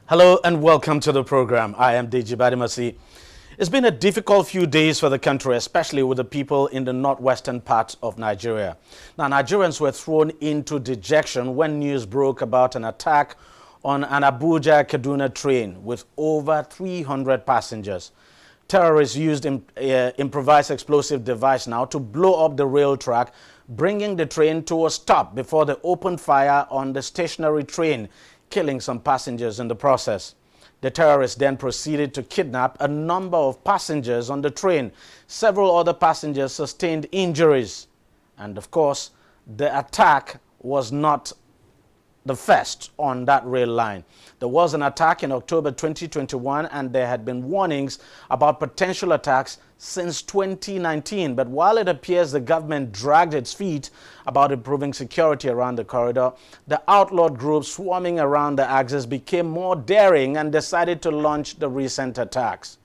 Hello and welcome to the program. I am DEJI360. It's been a difficult few days for the country, especially with the people in the northwestern part of Nigeria. Now, Nigerians were thrown into dejection when news broke about an attack on an Abuja-Kaduna train with over 300 passengers. Terrorists used improvised explosive device now to blow up the rail track, bringing the train to a stop before they opened fire on the stationary train, killing some passengers in the process. The terrorists then proceeded to kidnap a number of passengers on the train. Several other passengers sustained injuries. And of course, the attack was not the first on that rail line. There was an attack in October 2021, and there had been warnings about potential attacks since 2019. But while it appears the government dragged its feet about improving security around the corridor, the outlawed groups swarming around the axis became more daring and decided to launch the recent attacks.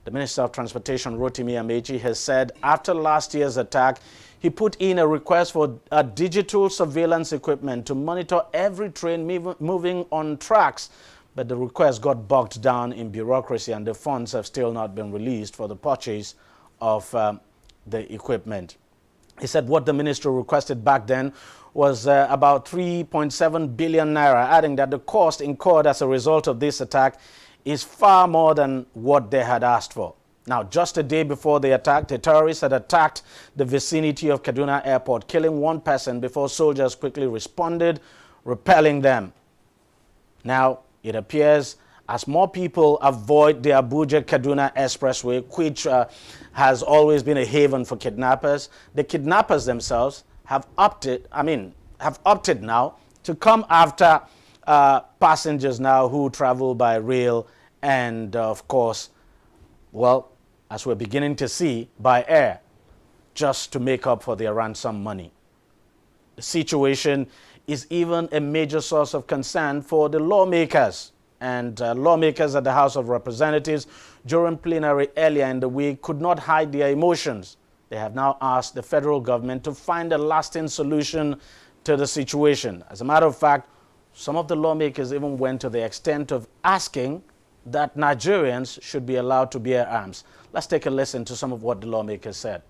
The Minister of Transportation, Rotimi Amechi, has said after last year's attack, he put in a request for a digital surveillance equipment to monitor every train moving on tracks. But the request got bogged down in bureaucracy, and the funds have still not been released for the purchase of the equipment. He said what the ministry requested back then was about 3.7 billion naira, adding that the cost incurred as a result of this attack is far more than what they had asked for. Now, just a day before the attack, the terrorists had attacked the vicinity of Kaduna Airport, killing one person before soldiers quickly responded, repelling them. Now, it appears as more people avoid the Abuja-Kaduna Expressway, which has always been a haven for kidnappers, the kidnappers themselves have opted now to come after passengers now who travel by rail and, of course, well, as we're beginning to see, by air, just to make up for their ransom money. The situation is even a major source of concern for the lawmakers. And lawmakers at the House of Representatives during plenary earlier in the week could not hide their emotions. They have now asked the federal government to find a lasting solution to the situation. As a matter of fact, some of the lawmakers even went to the extent of asking that Nigerians should be allowed to bear arms. Let's take a listen to some of what the lawmakers said.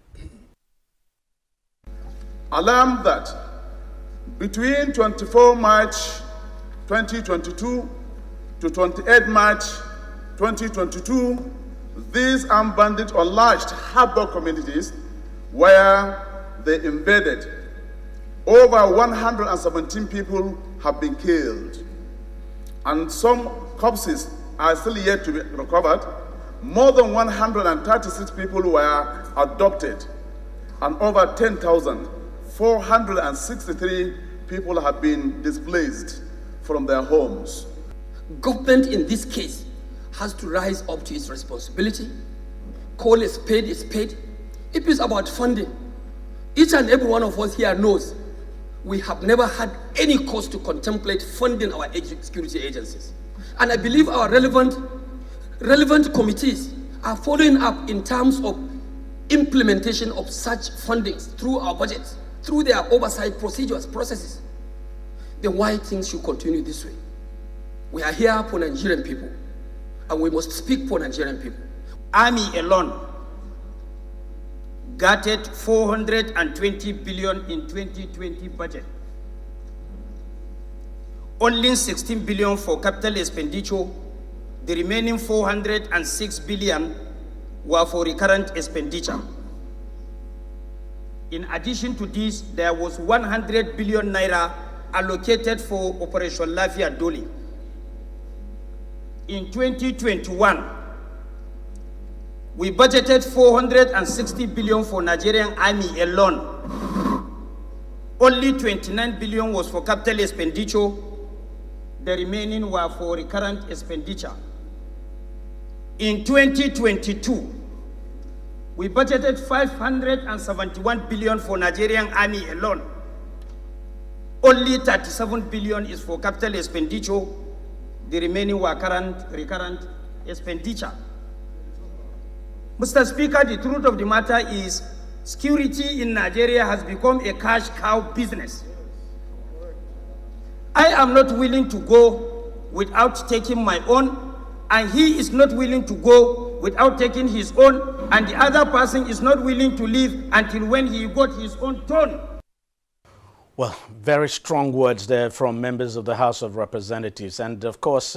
Alarm that between 24 March 2022 to 28 March 2022, these armed bandits unleashed havoc communities where they invaded. Over 117 people have been killed, and some corpses are still yet to be recovered. More than 136 people were adopted, and over 10,463 people have been displaced from their homes. Government in this case has to rise up to its responsibility. Call a spade is spade. If it's about funding, each and every one of us here knows we have never had any cause to contemplate funding our security agencies. And I believe our relevant committees are following up in terms of implementation of such fundings through our budgets, through their oversight processes. Then why things should continue this way? We are here for Nigerian people, and we must speak for Nigerian people. Army alone gutted 420 billion in 2020 budget. Only 16 billion for capital expenditure. The remaining 406 billion were for recurrent expenditure. In addition to this, there was 100 billion naira allocated for Operation Lafia Dole. In 2021, we budgeted 460 billion for Nigerian Army alone. Only 29 billion was for capital expenditure. The remaining were for recurrent expenditure. In 2022, we budgeted 571 billion for Nigerian Army alone. Only 37 billion is for capital expenditure. The remaining were recurrent expenditure. Mr. Speaker, the truth of the matter is security in Nigeria has become a cash cow business. I am not willing to go without taking my own, and he is not willing to go without taking his own, and the other person is not willing to leave until when he got his own turn. Well, very strong words there from members of the House of Representatives. And of course,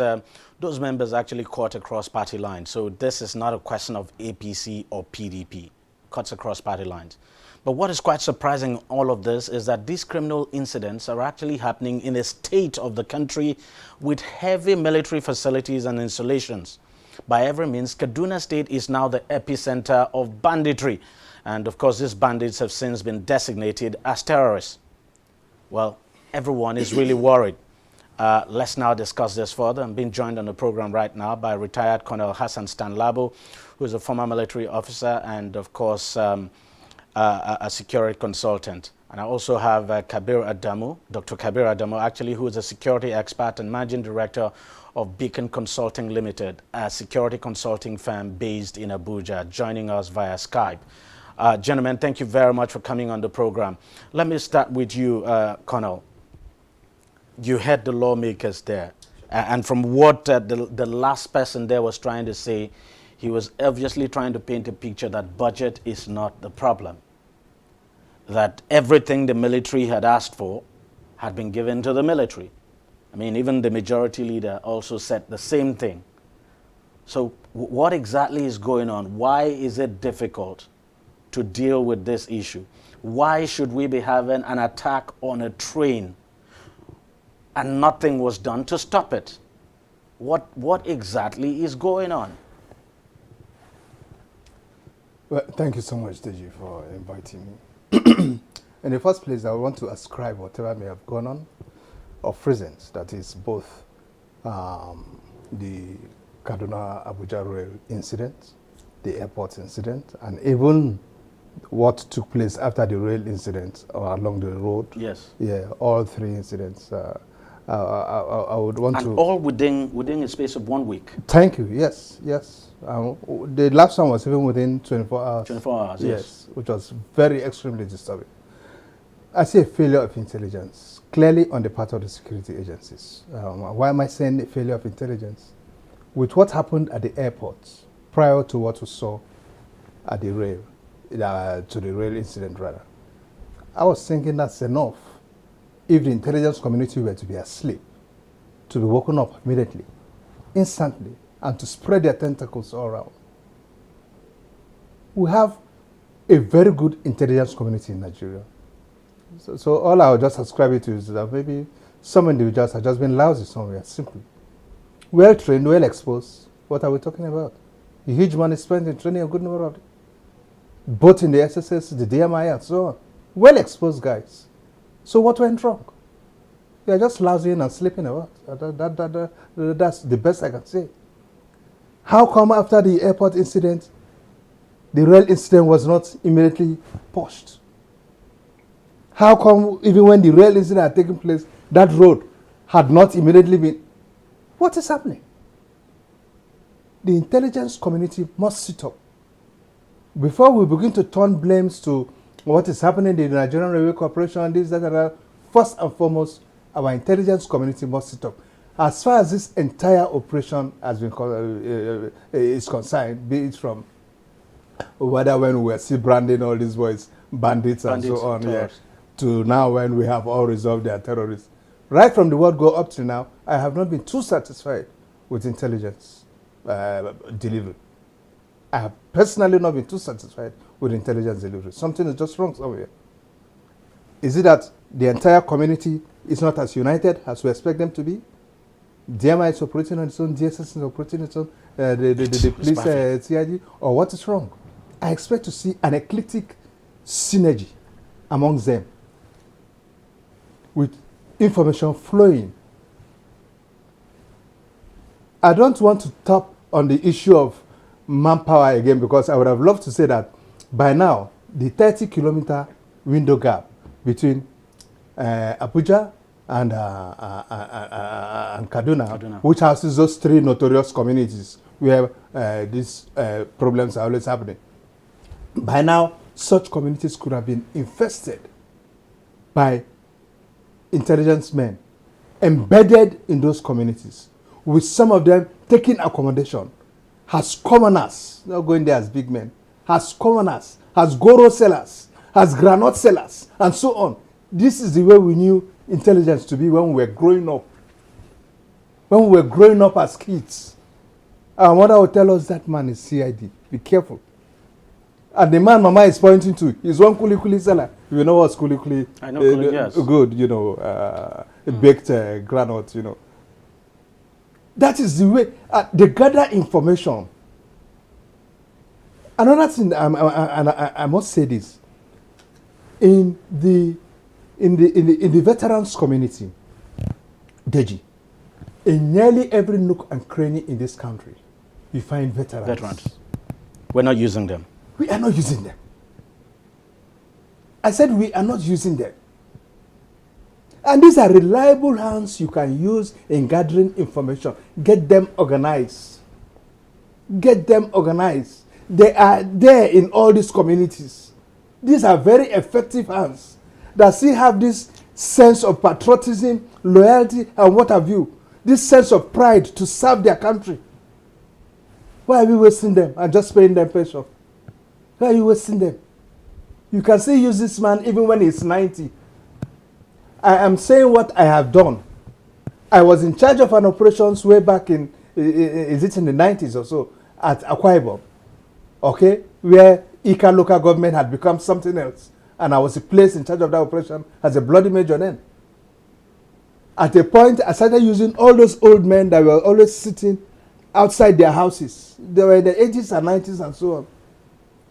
those members actually cut across party lines. So this is not a question of APC or PDP. Cuts across party lines. But what is quite surprising in all of this is that these criminal incidents are actually happening in a state of the country with heavy military facilities and installations. By every means, Kaduna State is now the epicenter of banditry. And of course, these bandits have since been designated as terrorists. Well, everyone is really worried. Let's now discuss this further. I'm being joined on the program right now by retired Colonel Hassan Stanlabo, who is a former military officer and, of course, a security consultant. And I also have Kabir Adamu, Dr. Kabir Adamu, actually, who is a security expert and managing director of Beacon Consulting Limited, a security consulting firm based in Abuja, joining us via Skype. Gentlemen, thank you very much for coming on the program. Let me start with you, Colonel. You heard the lawmakers there. And from what the last person there was trying to say, he was obviously trying to paint a picture that budget is not the problem. That everything the military had asked for had been given to the military. I mean, even the majority leader also said the same thing. So what exactly is going on? Why is it difficult to deal with this issue? Why should we be having an attack on a train and nothing was done to stop it? What exactly is going on? Well, thank you so much, DEJI, for inviting me. In the first place, I want to ascribe whatever may have gone on of reasons, that is both the Kaduna-Abuja rail incident, the airport incident, and even what took place after the rail incident or along the road. Yes. Yeah, all three incidents. I would want to... And all within a space of 1 week? Thank you, yes, yes. The last one was even within 24 hours. 24 hours, yes. Which was very extremely disturbing. I see a failure of intelligence, clearly on the part of the security agencies. Why am I saying a failure of intelligence? With what happened at the airport, prior to what we saw at the rail, to the rail incident rather, I was thinking that's enough. If the intelligence community were to be asleep, to be woken up immediately, instantly, and to spread their tentacles all around. We have a very good intelligence community in Nigeria. So all I would just ascribe it to is that maybe some individuals have just been lousy somewhere, simply. Well trained, well exposed. What are we talking about? A huge money spent in training a good number of them, both in the SSS, the DMI, and so on. Well exposed guys. So what went wrong? They are just lousy and sleeping about. That's the best I can say. How come after the airport incident, the rail incident was not immediately pushed? How come even when the rail incident had taken place, that road had not immediately been... What is happening? The intelligence community must sit up. Before we begin to turn blames to what is happening in the Nigerian Railway Corporation, this, that, and that, first and foremost, our intelligence community must sit up. As far as this entire operation has been is concerned, be it from whether when we were still branding all these boys bandits and so on, yeah, to now when we have all resolved their terrorists. Right from the word go up to now, I have not been too satisfied with intelligence delivery. I have personally not been too satisfied with intelligence delivery. Something is just wrong somewhere. Is it that the entire community is not as united as we expect them to be? DMI is operating on its own, DSS is operating on its own, the police, CID, or what is wrong? I expect to see an eclectic synergy amongst them with information flowing. I don't want to tap on the issue of manpower again, because I would have loved to say that by now, the 30-kilometer window gap between Abuja and Kaduna, which houses those three notorious communities where these problems are always happening. By now, such communities could have been infested by intelligence men embedded in those communities with some of them taking accommodation, has commoners, not going there as big men, has commoners, has goro sellers, has granite sellers, and so on. This is the way we knew intelligence to be when we were growing up. When we were growing up as kids. Our mother would tell us that man is CID. Be careful. And the man Mama is pointing to is one kuli kuli seller. You know what's kuli kuli? I know kuli, yes. Good, baked granite, That is the way they gather information. Another thing, I must say this: in the veterans community, DEJI, in nearly every nook and cranny in this country, you find veterans. Veterans. We're not using them. We are not using them. I said we are not using them. And these are reliable hands you can use in gathering information. Get them organized. Get them organized. They are there in all these communities. These are very effective hands that still have this sense of patriotism, loyalty, and what have you. This sense of pride to serve their country. Why are we wasting them and just paying them pension? Why are you wasting them? You can still use this man even when he's 90. I am saying what I have done. I was in charge of an operations way back in, is it in the 90s or so, at Akwa Ibom, okay, where Ika local government had become something else. And I was placed in charge of that operation as a bloody major then. At a point, I started using all those old men that were always sitting outside their houses. They were in the 80s and 90s and so on.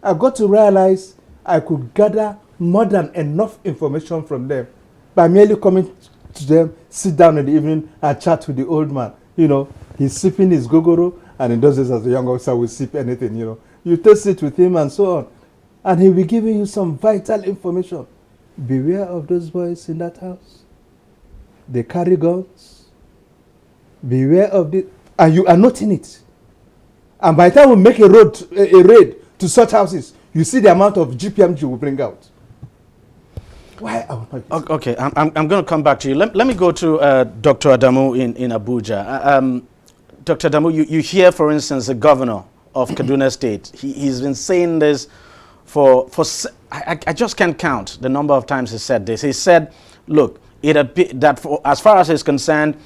I got to realize I could gather more than enough information from them by merely coming to them, sit down in the evening and chat with the old man. He's sipping his gogoro, and in those days as a young officer, we sip anything, You taste it with him and so on. And he'll be giving you some vital information. Beware of those boys in that house. They carry guns. Beware of this. And you are not in it. And by the time we make a raid to such houses, you see the amount of GPMG we bring out. Why are we not? Okay, I'm going to come back to you. Let me go to Dr. Adamu in Abuja. Dr. Adamu, you hear, for instance, the governor of Kaduna State. He's been saying this for I just can't count the number of times he said this. He said, look, as far as he's concerned,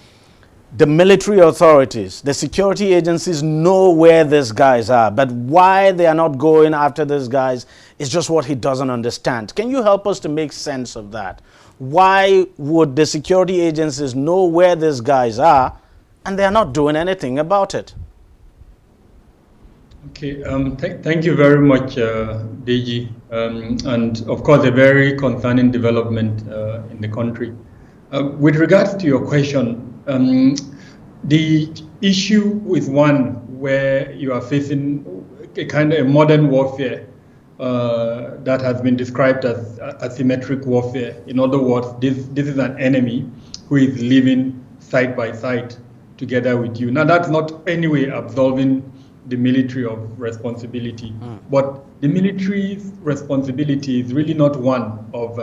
the military authorities, the security agencies know where these guys are, but why they are not going after these guys is just what he doesn't understand. Can you help us to make sense of that? Why would the security agencies know where these guys are and they are not doing anything about it? Okay, thank you very much, DG. And of course, a very concerning development in the country. With regards to your question, the issue is one where you are facing a kind of a modern warfare that has been described as asymmetric warfare. In other words, this is an enemy who is living side by side together with you. Now, that's not anyway absolving the military of responsibility, but the military's responsibility is really not one of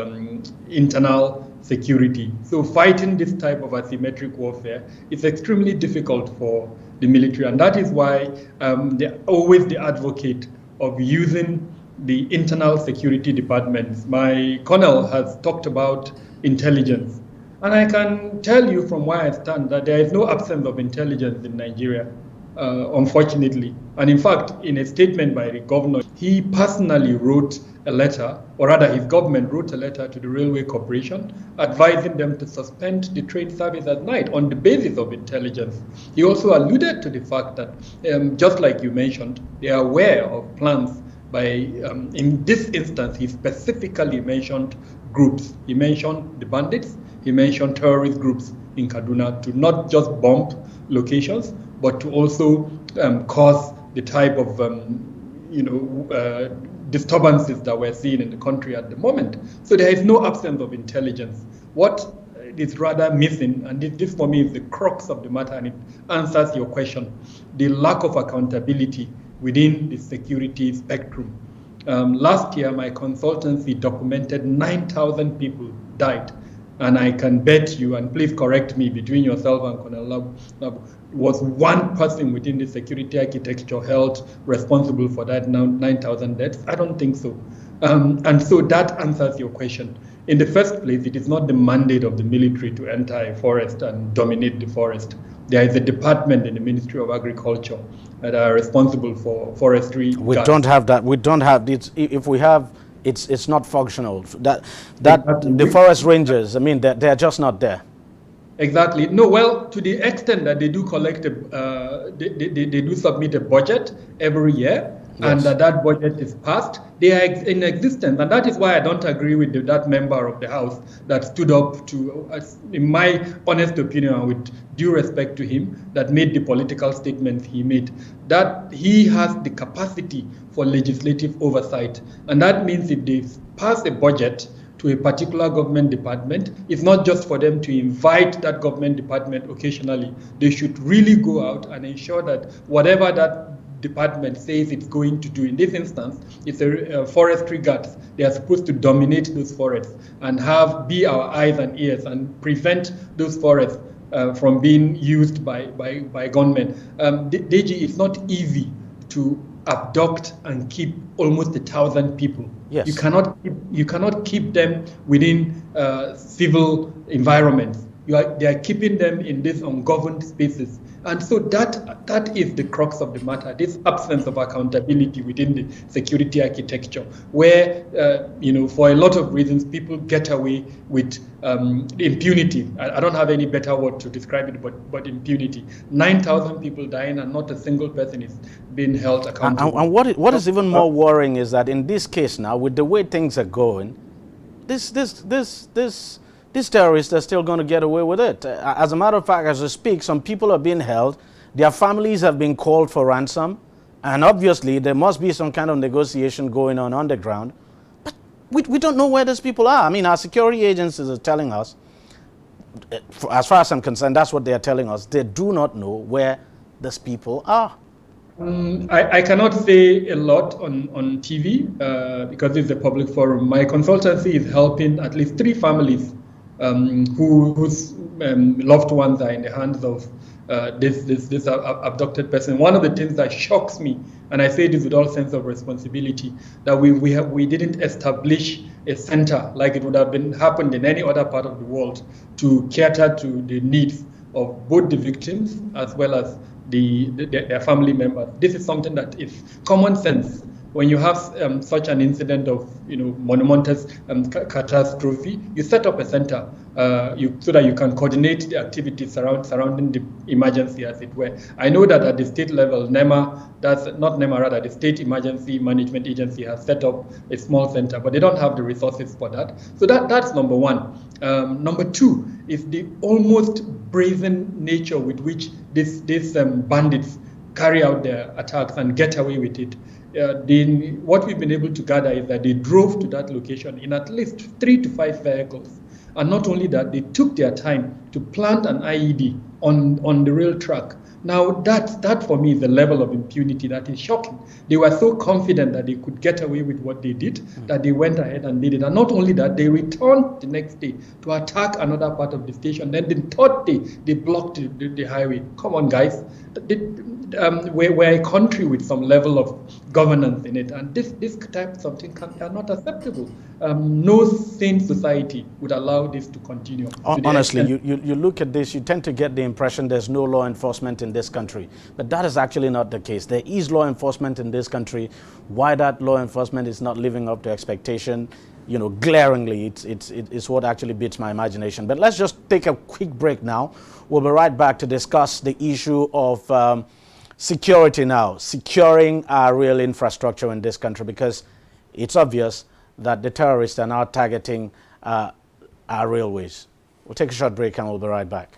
internal security. So fighting this type of asymmetric warfare is extremely difficult for the military, and that is why they're always the advocate of using the internal security departments. My colonel has talked about intelligence, and I can tell you from where I stand that there is no absence of intelligence in Nigeria, unfortunately. And in fact, in a statement by the governor, he personally wrote a letter, or rather his government wrote a letter to the Railway Corporation advising them to suspend the train service at night on the basis of intelligence. He also alluded to the fact that, just like you mentioned, they are aware of plans by, in this instance, he specifically mentioned groups. He mentioned the bandits, he mentioned terrorist groups in Kaduna to not just bomb locations, but to also cause the type of disturbances that we're seeing in the country at the moment. So there is no absence of intelligence. What is rather missing, and this for me is the crux of the matter, and it answers your question, the lack of accountability within the security spectrum. Last year, my consultancy documented 9,000 people died and I can bet you, and please correct me, between yourself and Colonel Lab, was one person within the security architecture held responsible for that now 9,000 deaths? I don't think so. And so that answers your question. In the first place, it is not the mandate of the military to enter a forest and dominate the forest. There is a department in the Ministry of Agriculture that are responsible for forestry. We don't have that. We don't have it. If we have, it's not functional. The forest rangers, I mean, they're just not there. Exactly. No, well, to the extent that they do collect, they do submit a budget every year, yes, and that budget is passed, they are in existence. And that is why I don't agree with that member of the House that stood up to, in my honest opinion, and with due respect to him, that made the political statements he made, that he has the capacity for legislative oversight. And that means if they pass a budget to a particular government department, it's not just for them to invite that government department occasionally. They should really go out and ensure that whatever that department says it's going to do, in this instance, it's a forestry guards. They are supposed to dominate those forests and be our eyes and ears and prevent those forests from being used by gunmen. DEJI, it's not easy to abduct and keep almost 1,000 people. Yes. You cannot keep them within civil environments. They are keeping them in these ungoverned spaces. And so that is the crux of the matter, this absence of accountability within the security architecture, where, for a lot of reasons, people get away with impunity. I don't have any better word to describe it, but impunity. 9,000 people dying and not a single person is being held accountable. And what is even more worrying is that in this case now, with the way things are going, these terrorists are still going to get away with it. As a matter of fact, as we speak, some people are being held. Their families have been called for ransom. And obviously, there must be some kind of negotiation going on the ground. But we don't know where these people are. I mean, our security agencies are telling us, as far as I'm concerned, that's what they are telling us. They do not know where these people are. I cannot say a lot on TV because it's a public forum. My consultancy is helping at least 3 families whose loved ones are in the hands of this abducted person. One of the things that shocks me, and I say this with all sense of responsibility, that we didn't establish a center like it would have happened in any other part of the world to cater to the needs of both the victims as well as their family members. This is something that is common sense. When you have such an incident of monumentous catastrophe, you set up a center so that you can coordinate the activities surrounding the emergency, as it were. I know that at the state level, the State Emergency Management Agency has set up a small center, but they don't have the resources for that. So that's number one. Number two is the almost brazen nature with which these bandits carry out their attacks and get away with it. What we've been able to gather is that they drove to that location in at least 3 to 5 vehicles. And not only that, they took their time to plant an IED on the rail track. Now, that for me is the level of impunity that is shocking. They were so confident that they could get away with what they did, that they went ahead and did it. And not only that, they returned the next day to attack another part of the station. Then the third day, they blocked the highway. Come on, guys. We're a country with some level of governance in it, and this type of something are not acceptable. No sane society would allow this to continue. Honestly, you look at this, you tend to get the impression there's no law enforcement in this country, but that is actually not the case. There is law enforcement in this country. Why that law enforcement is not living up to expectation, glaringly, it's what actually beats my imagination. But let's just take a quick break now. We'll be right back to discuss the issue of security now, securing our real infrastructure in this country, because it's obvious that the terrorists are now targeting our railways. We'll take a short break and we'll be right back.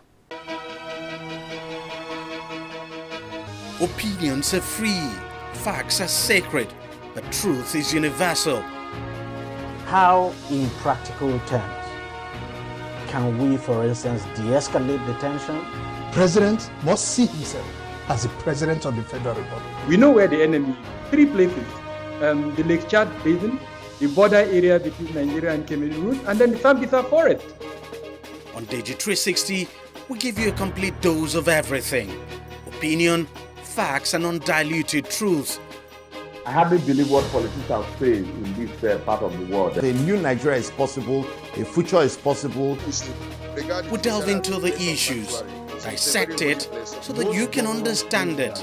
Opinions are free, facts are sacred, but truth is universal. How, in practical terms, can we, for instance, de-escalate the tension? President must see himself as the president of the Federal Republic. We know where the enemy is. 3 places. The Lake Chad Basin, the border area between Nigeria and Cameroon, and then the Sambisa Forest. On DEJI360, we give you a complete dose of everything. Opinion, facts and undiluted truth. I hardly believe what politicians are saying in this part of the world. A new Nigeria is possible, a future is possible. We delve into the issues, dissect it so that you can understand it,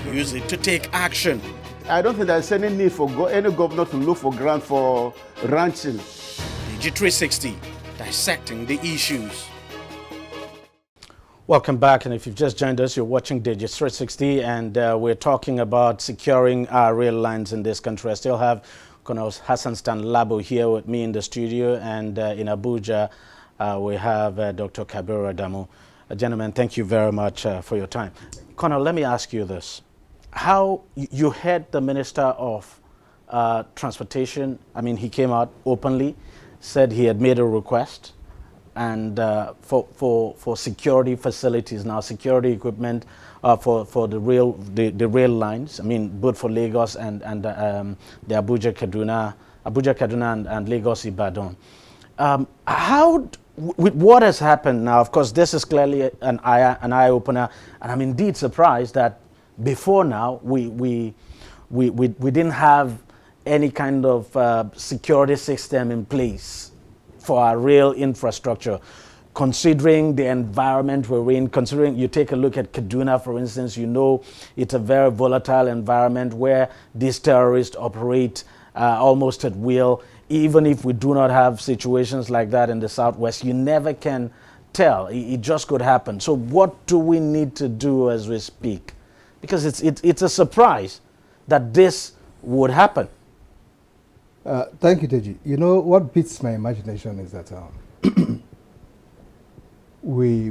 and use it to take action. I don't think there's any need for any governor to look for grant for ranching. DEJI360, dissecting the issues. Welcome back, and if you've just joined us, you're watching DEJI360, and we're talking about securing our rail lines in this country. I still have Colonel Hassan Stanlabo here with me in the studio, and in Abuja, we have Dr. Kabiru Adamu. Gentlemen, thank you very much for your time. Colonel, let me ask you this. How you heard the Minister of Transportation, I mean, he came out openly, said he had made a request, and for security facilities now, security equipment for the rail lines. I mean, both for Lagos and the Abuja Kaduna and Lagos Ibadan. With what has happened now? Of course, this is clearly an eye opener, and I'm indeed surprised that before now we didn't have any kind of security system in place for our rail infrastructure, considering the environment we're in, considering you take a look at Kaduna, for instance, you know it's a very volatile environment where these terrorists operate almost at will. Even if we do not have situations like that in the Southwest, you never can tell. It just could happen. So what do we need to do as we speak? Because it's a surprise that this would happen. Thank you, Deji. You know, what beats my imagination is that we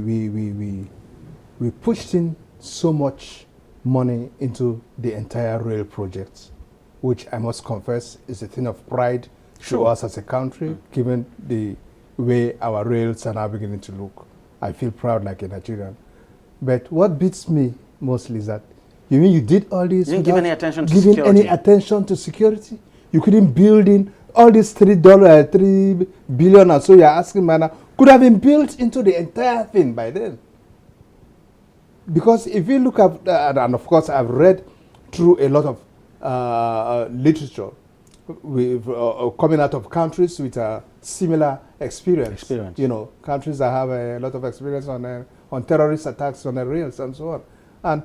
pushed in so much money into the entire rail project, which I must confess is a thing of pride to us as a country, given the way our rails are now beginning to look. I feel proud like a Nigerian. But what beats me mostly is that you mean you did all this you didn't give any attention to giving security. any attention to security? You couldn't build in all these $3 billion or so you're asking, man, could have been built into the entire thing by then. Because if you look at, and of course I've read through a lot of literature with, coming out of countries with a similar experience. You know, countries that have a lot of experience on terrorist attacks on the rails and so on. And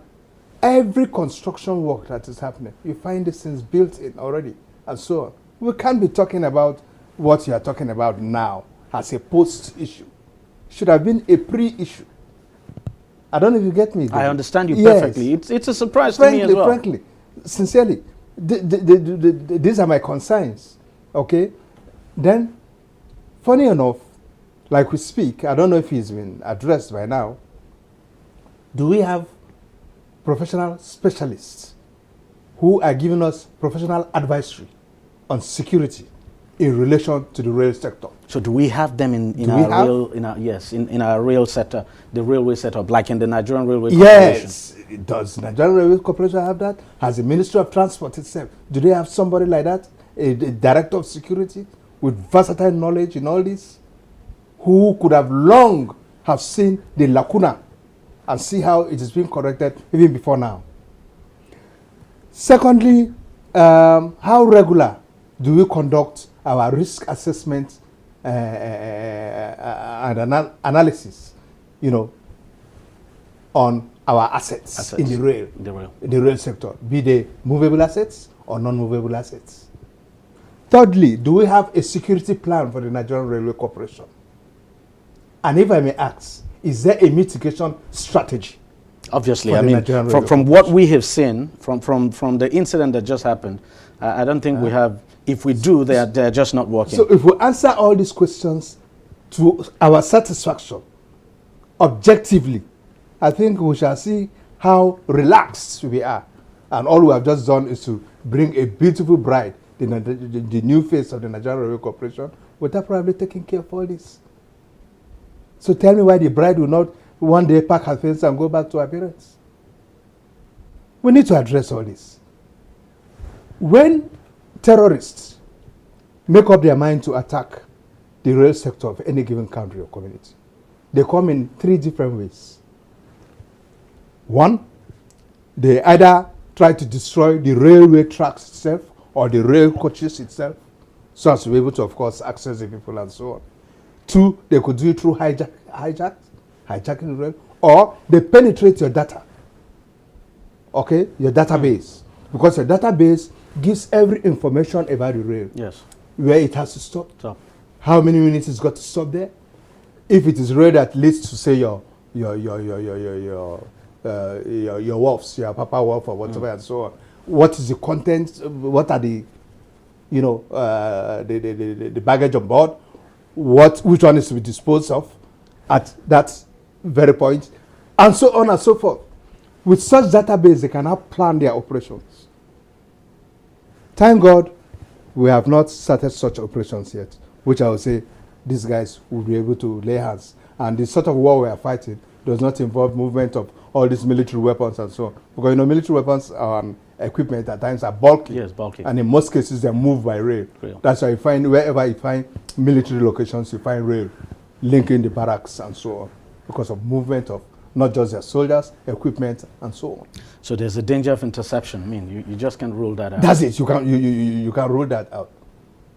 every construction work that is happening, you find these things built in already and so on. We can't be talking about what you are talking about now as a post-issue. Should have been a pre-issue. I don't know if you get me. David. I understand you perfectly. It's a surprise to me as well. Frankly, sincerely, these are my concerns. Okay? Then, funny enough, like we speak, I don't know if he's been addressed by now, do we have professional specialists who are giving us professional advisory on security in relation to the rail sector? So do we have them in our rail sector, the railway setup, like in the Nigerian Railway Corporation? Yes. Does Nigerian Railway Corporation have that? Has the Ministry of Transport itself? Do they have somebody like that? A director of security with versatile knowledge in all this? Who could have long have seen the lacuna and see how it is being corrected even before now? Secondly, how regular do we conduct our risk assessment and analysis, you know, on our assets in the rail sector, be they movable assets or non-movable assets? Thirdly, do we have a security plan for the Nigerian Railway Corporation? And if I may ask, is there a mitigation strategy? Obviously, I mean, from what we have seen, from the incident that just happened, I don't think we have. If we do, they're just not working. So if we answer all these questions to our satisfaction, objectively, I think we shall see how relaxed we are. And all we have just done is to bring a beautiful bride, the new face of the Nigerian Railway Corporation, without probably taking care of all this. So tell me why the bride will not one day pack her things and go back to her parents. We need to address all this. When terrorists make up their mind to attack the rail sector of any given country or community, they come in 3 different ways. One, they either try to destroy the railway tracks itself or the rail coaches itself, so as to be able to, of course, access the people and so on. 2, they could do it through hijacking the rail, or they penetrate your data, okay, your database, because your database gives every information about the rail. Yes. Where it has to stop, how many minutes it's got to stop there, if it is rail that leads to, say, your wharfs, your Papa wharf or whatever and so on. What is the content? What are the, the baggage on board? Which one is to be disposed of at that very point, and so on and so forth. With such database, they can now plan their operations. Thank God, we have not started such operations yet, which I would say these guys will be able to lay hands. And the sort of war we are fighting does not involve movement of all these military weapons and so on. Because military weapons and equipment at times are bulky. Yes, bulky. And in most cases, they're moved by rail. That's why you find, wherever you find military locations, you find rail linking the barracks and so on, because of movement of not just their soldiers, equipment, and so on. So there's a danger of interception. I mean, you just can't rule that out. That's it. You can't rule that out.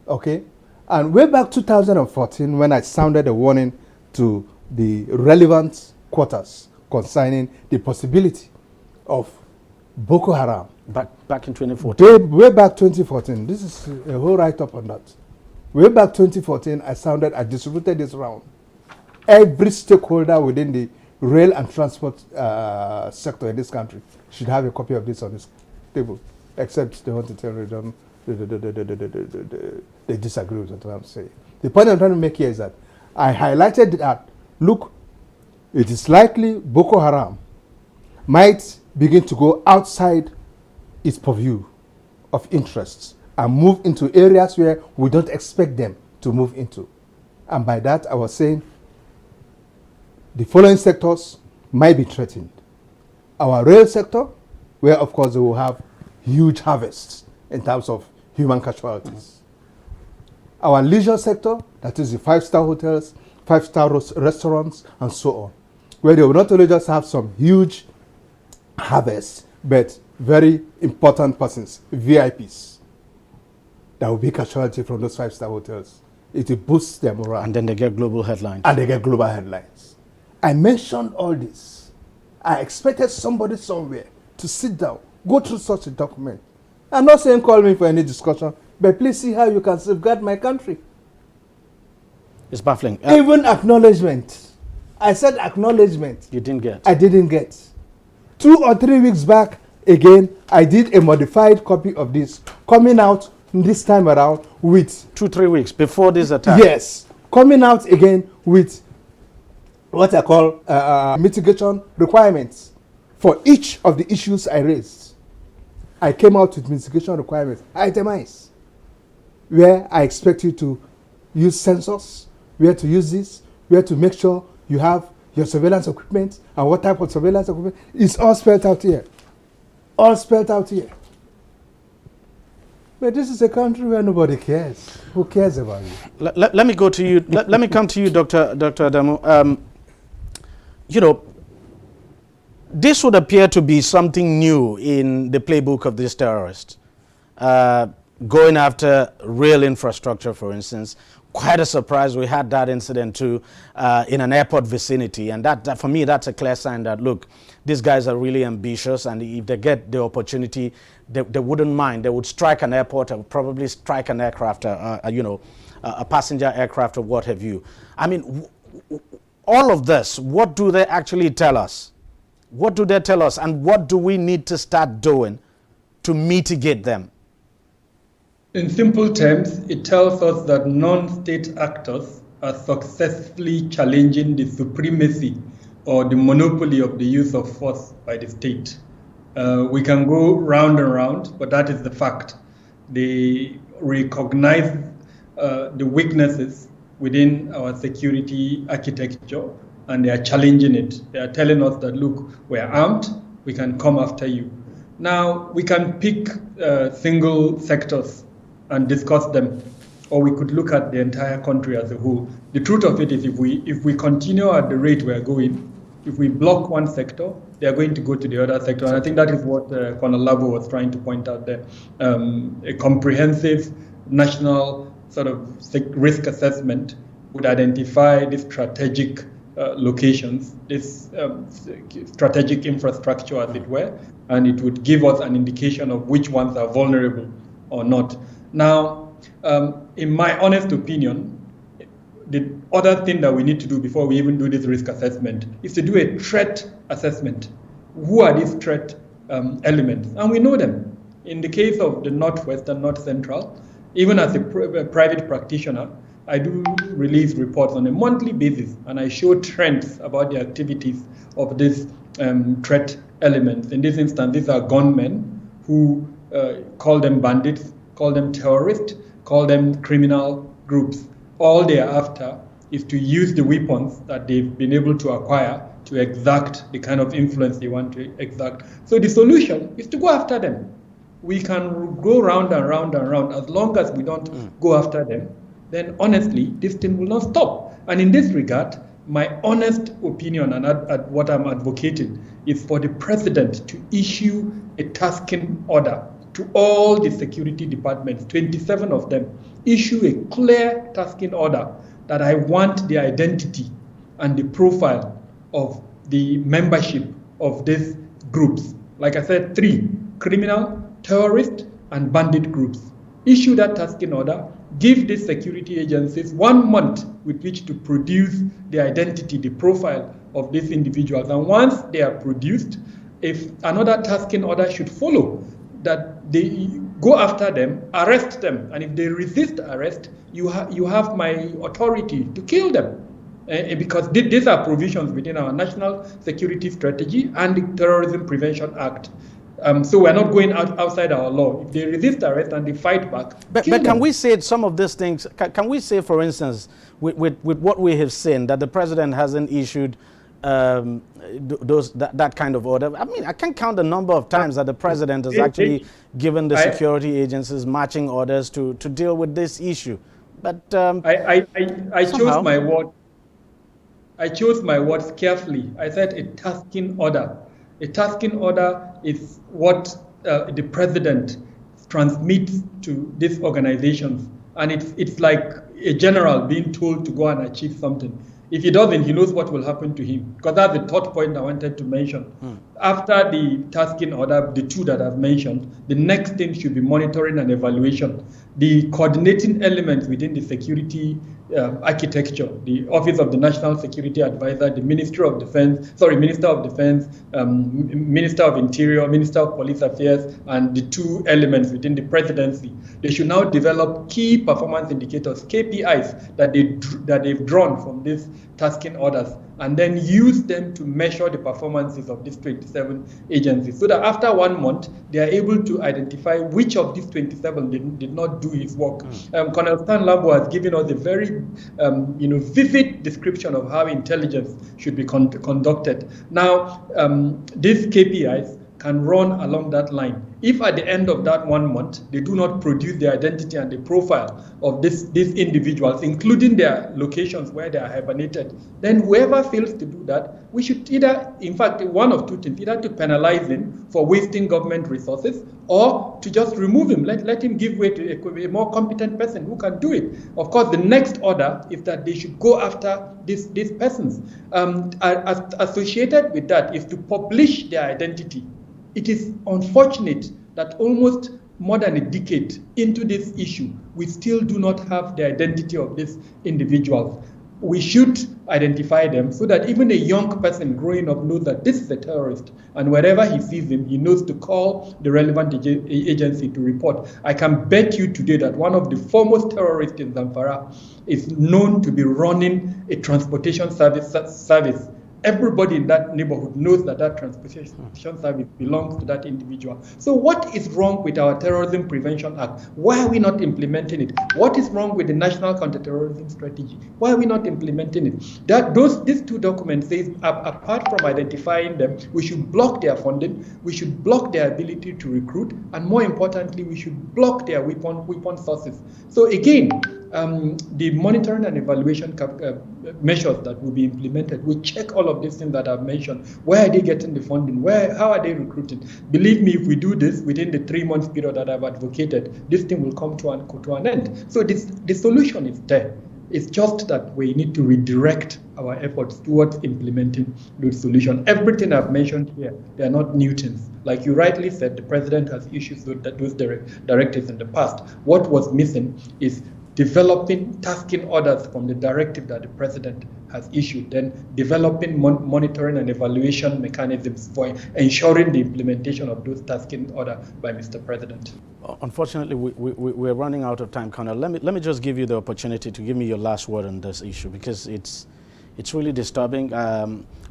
Okay? And way back 2014, when I sounded a warning to the relevant quarters concerning the possibility of Boko Haram. Back in 2014? Way back 2014. This is a whole write-up on that. Way back 2014, I distributed this round. Every stakeholder within the rail and transport sector in this country should have a copy of this on this table, except they want to tell you they disagree with what I'm saying. The point I'm trying to make here is that I highlighted that, look, it is likely Boko Haram might begin to go outside its purview of interests and move into areas where we don't expect them to move into. And by that, I was saying the following sectors might be threatened. Our rail sector, where of course we will have huge harvests in terms of human casualties. Our leisure sector, that is the 5-star hotels, 5-star restaurants, and so on, where they will not only just have some huge harvests, but very important persons, VIPs, that will be casualty from those 5-star hotels. It will boost their morale. And then they get global headlines. And they get global headlines. I mentioned all this. I expected somebody somewhere to sit down, go through such a document. I'm not saying call me for any discussion, but please see how you can safeguard my country. It's baffling. Even acknowledgement. I said acknowledgement. You didn't get. I didn't get. 2 or 3 weeks back, again, I did a modified copy of this, coming out this time around with 2-3 weeks before this attack. Yes, coming out again with what I call mitigation requirements for each of the issues I raised. I came out with mitigation requirements, itemized, where I expect you to use sensors, where to use this, where to make sure you have your surveillance equipment, and what type of surveillance equipment. It's all spelled out here. All spelled out here. But this is a country where nobody cares. Who cares about you? Let me go to you. let me come to you, Dr. Adamu. This would appear to be something new in the playbook of these terrorists. Going after rail infrastructure, for instance. Quite a surprise. We had that incident too in an airport vicinity. And that for me, that's a clear sign that, look, these guys are really ambitious. And if they get the opportunity, they wouldn't mind. They would strike an airport and probably strike an aircraft, a passenger aircraft or what have you. I mean, all of this, what do they actually tell us? What do they tell us? And what do we need to start doing to mitigate them? In simple terms, it tells us that non-state actors are successfully challenging the supremacy or the monopoly of the use of force by the state. We can go round and round, but that is the fact. They recognize the weaknesses within our security architecture, and they are challenging it. They are telling us that, look, we're armed, we can come after you. Now, we can pick single sectors and discuss them. or we could look at the entire country as a whole. The truth of it is, if we continue at the rate we're going, if we block one sector, they are going to go to the other sector. And I think that is what Colonel Labo was trying to point out there. A comprehensive national sort of risk assessment would identify the strategic locations, this strategic infrastructure, as it were, and it would give us an indication of which ones are vulnerable or not. Now, in my honest opinion, the other thing that we need to do before we even do this risk assessment is to do a threat assessment. Who are these threat elements? And we know them. In the case of the Northwest and North Central, even as a private practitioner, I do release reports on a monthly basis, and I show trends about the activities of these threat elements. In this instance, these are gunmen who call them bandits, call them terrorists, call them criminal groups. All they are after is to use the weapons that they've been able to acquire to exact the kind of influence they want to exact. So the solution is to go after them. We can go round and round and round. As long as we don't go after them, then honestly, this thing will not stop. And in this regard, my honest opinion and what I'm advocating is for the president to issue a tasking order to all the security departments, 27 of them, issue a clear tasking order that I want the identity and the profile of the membership of these groups. Like I said, 3, criminal, terrorist, and bandit groups. Issue that tasking order, give these security agencies 1 month with which to produce the identity, the profile of these individuals. And once they are produced, if another tasking order should follow, that they go after them, arrest them, and if they resist arrest, you have my authority to kill them. Because these are provisions within our National Security Strategy and the Terrorism Prevention Act. So we're not going outside our law. If they resist arrest and they fight back, but can we say some of these things? Can we say, for instance, with what we have seen, that the president hasn't issued that kind of order? I mean, I can't count the number of times that the president has actually given the security agencies marching orders to deal with this issue. But I chose my word. I chose my words carefully. I said a tasking order. A tasking order is what the president transmits to these organizations, and it's like a general being told to go and achieve something. If he doesn't, he knows what will happen to him. Because that's the third point I wanted to mention. After the tasking order, the 2 that I've mentioned, the next thing should be monitoring and evaluation. The coordinating elements within the security architecture, the Office of the National Security Advisor, the Minister of Defense, Minister of Interior, Minister of Police Affairs, and the 2 elements within the presidency. They should now develop key performance indicators, KPIs, that they've drawn from these tasking orders, and then use them to measure the performances of these 27 agencies, so that after 1 month, they are able to identify which of these 27 did not do his work. Colonel Stan Lambo has given us a very vivid description of how intelligence should be conducted. Now, these KPIs can run along that line. If at the end of that 1 month, they do not produce the identity and the profile of these individuals, including their locations where they are hibernated, then whoever fails to do that, we should either, in fact, one of 2 things, either to penalize him for wasting government resources, or to just remove him, let him give way to a more competent person who can do it. Of course, the next order is that they should go after these persons. Associated with that is to publish their identity. It is unfortunate that almost more than a decade into this issue, we still do not have the identity of these individuals. We should identify them so that even a young person growing up knows that this is a terrorist, and wherever he sees him, he knows to call the relevant agency to report. I can bet you today that one of the foremost terrorists in Zamfara is known to be running a transportation service. Everybody in that neighborhood knows that transportation service belongs to that individual. So what is wrong with our Terrorism Prevention Act? Why are we not implementing it? What is wrong with the National Counterterrorism Strategy? Why are we not implementing it? These 2 documents say, apart from identifying them, we should block their funding, we should block their ability to recruit, and more importantly, we should block their weapon sources. So again, the monitoring and evaluation measures that will be implemented will check all of these things that I've mentioned. Where are they getting the funding? How are they recruiting? Believe me, if we do this within the 3-month period that I've advocated, this thing will come to an end. So the solution is there. It's just that we need to redirect our efforts towards implementing those solutions. Everything I've mentioned here, they are not new things. Like you rightly said, the president has issued those directives in the past. What was missing is developing tasking orders from the directive that the president has issued, then developing monitoring and evaluation mechanisms for ensuring the implementation of those tasking orders by Mr. President. Unfortunately, we're running out of time, Colonel. Let me just give you the opportunity to give me your last word on this issue, because it's really disturbing.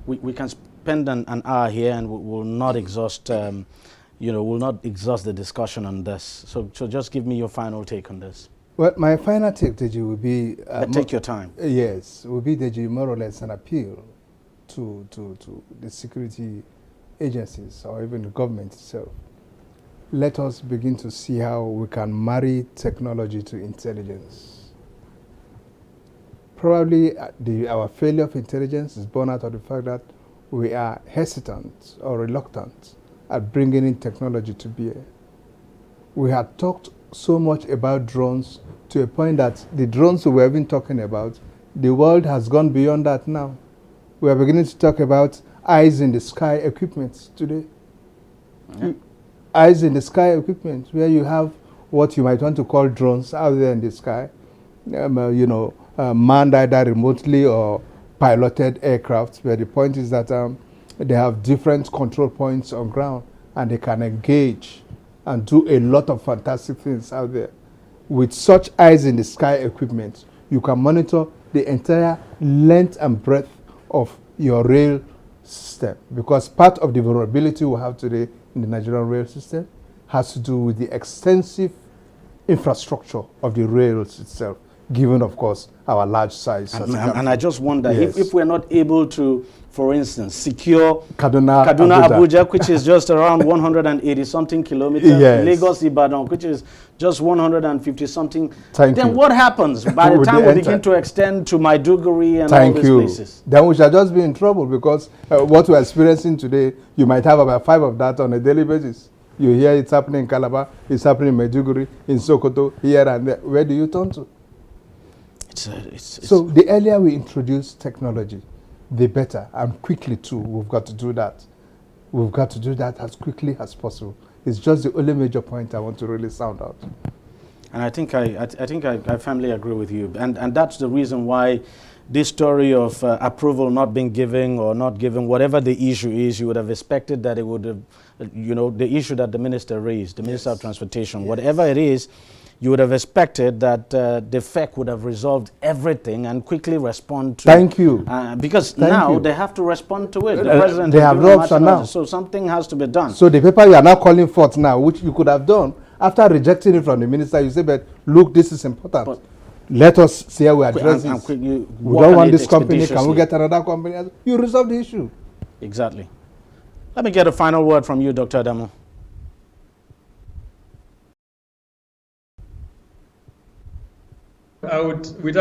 We can spend an hour here and we'll not exhaust, we'll not exhaust the discussion on this. So just give me your final take on this. Well, my final take, Deji, will be... take your time. Yes, will be, Deji, more or less an appeal to the security agencies or even the government itself. Let us begin to see how we can marry technology to intelligence. Probably our failure of intelligence is born out of the fact that we are hesitant or reluctant at bringing in technology to bear. We had talked so much about drones to a point that the drones we have been talking about, the world has gone beyond that now. We are beginning to talk about eyes in the sky equipment today. Yeah. Eyes in the sky equipment, where you have what you might want to call drones out there in the sky, manned either remotely or piloted aircraft, where the point is that they have different control points on ground and they can engage and do a lot of fantastic things out there. With such eyes in the sky equipment, you can monitor the entire length and breadth of your rail system, because part of the vulnerability we have today in the Nigerian rail system has to do with the extensive infrastructure of the rails itself, given, of course, our large size. And I just wonder, yes, if we're not able to, for instance, secure Kaduna Abuja, which is just around 180-something kilometers, yes, Lagos Ibadan, which is just 150-something, then what happens by the time we begin to extend to Maiduguri and all these places? Then we shall just be in trouble, because what we're experiencing today, you might have about 5 of that on a daily basis. You hear it's happening in Calabar, it's happening in Maiduguri, in Sokoto, here and there. Where do you turn to? So the earlier we introduce technology, the better, and quickly too. We've got to do that. We've got to do that as quickly as possible. It's just the only major point I want to really sound out. And I think I firmly agree with you, and that's the reason why this story of approval not being given or not given, whatever the issue is, you would have expected that it would have, the issue that the minister raised, the Minister of Transportation, whatever it is, you would have expected that the FEC would have resolved everything and quickly respond to. Thank you. Because now they have to respond to it. The president they have no option now. So something has to be done. So the paper you are now calling forth now, which you could have done after rejecting it from the minister, you say, but look, this is important. But let us see how we address this. We don't want this company. Can we get another company? You resolve the issue. Exactly. Let me get a final word from you, Dr. Adamu. I would, with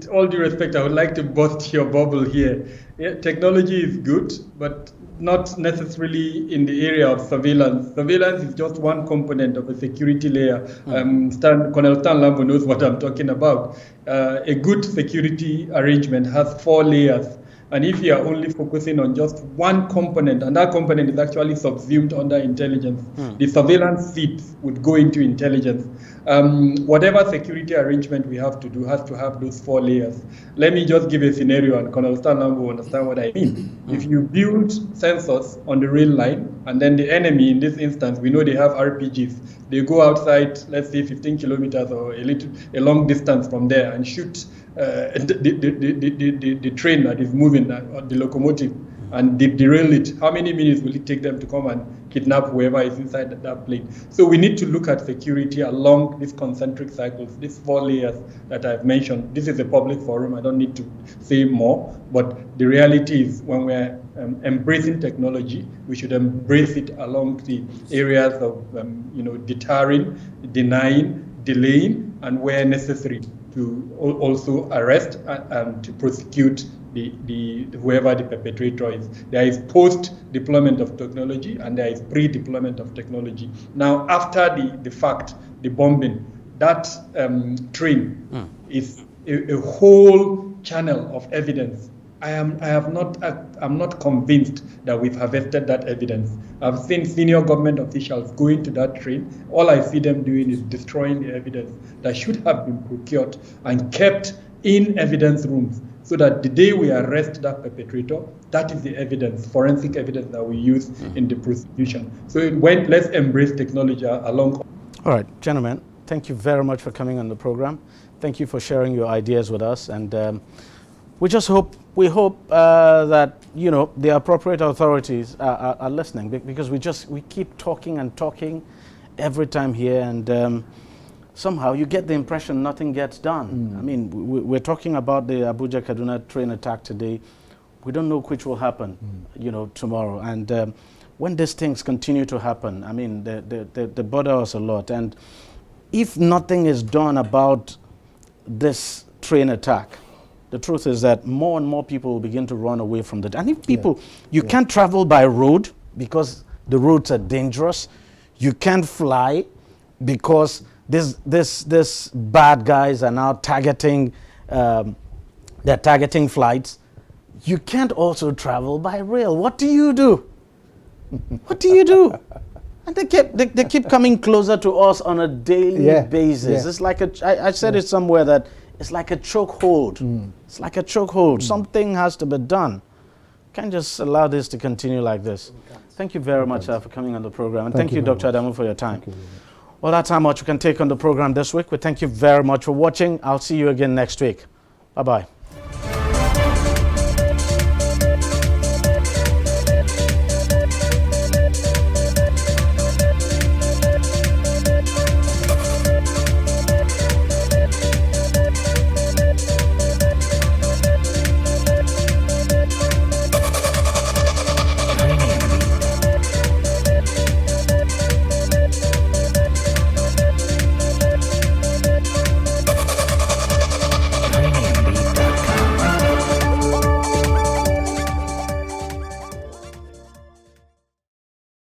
all due respect, I would like to burst your bubble here. Yeah, technology is good, but not necessarily in the area of surveillance. Surveillance is just one component of a security layer. Colonel Stan Lambo knows what I'm talking about. A good security arrangement has 4 layers. And if you are only focusing on just one component, and that component is actually subsumed under intelligence, the surveillance seats would go into intelligence. Whatever security arrangement we have to do has to have those 4 layers. Let me just give a scenario, and Colonel Stan will understand what I mean. If you build sensors on the rail line, and then the enemy, in this instance, we know they have RPGs. They go outside, let's say 15 kilometers or a long distance from there and shoot the train that is moving, the locomotive, and derail it. How many minutes will it take them to come and kidnap whoever is inside that plane? So we need to look at security along these concentric cycles, these 4 layers that I've mentioned. This is a public forum. I don't need to say more, but the reality is when we're embracing technology, we should embrace it along the areas of deterring, denying, delaying, and where necessary to also arrest and to prosecute the whoever the perpetrator is. There is post-deployment of technology and there is pre-deployment of technology. Now, after the fact, the bombing, that train is a whole channel of evidence. I'm not convinced that we've harvested that evidence. I've seen senior government officials going to that train. All I see them doing is destroying the evidence that should have been procured and kept in evidence rooms, so that the day we arrest that perpetrator, that is the evidence, forensic evidence that we use in the prosecution. So let's embrace technology along. All right, gentlemen, thank you very much for coming on the program. Thank you for sharing your ideas with us, and we hope that the appropriate authorities are listening, because we keep talking and talking every time here, and somehow you get the impression nothing gets done. I mean, we're talking about the Abuja-Kaduna train attack today. We don't know which will happen, tomorrow. And when these things continue to happen, I mean, they bother us a lot. And if nothing is done about this train attack, the truth is that more and more people will begin to run away from that. And if people, you can't travel by road because the roads are dangerous. You can't fly because this bad guys are now targeting, they're targeting flights. You can't also travel by rail. What do you do? What do you do? And they keep coming closer to us on a daily basis. It's like I said it somewhere that it's like a chokehold. It's like a chokehold. Something has to be done. Can't just allow this to continue like this. Thank you very much for coming on the program. And thank you, Dr. Adamu, for your time. Well, that's how much we can take on the program this week. We thank you very much for watching. I'll see you again next week. Bye-bye.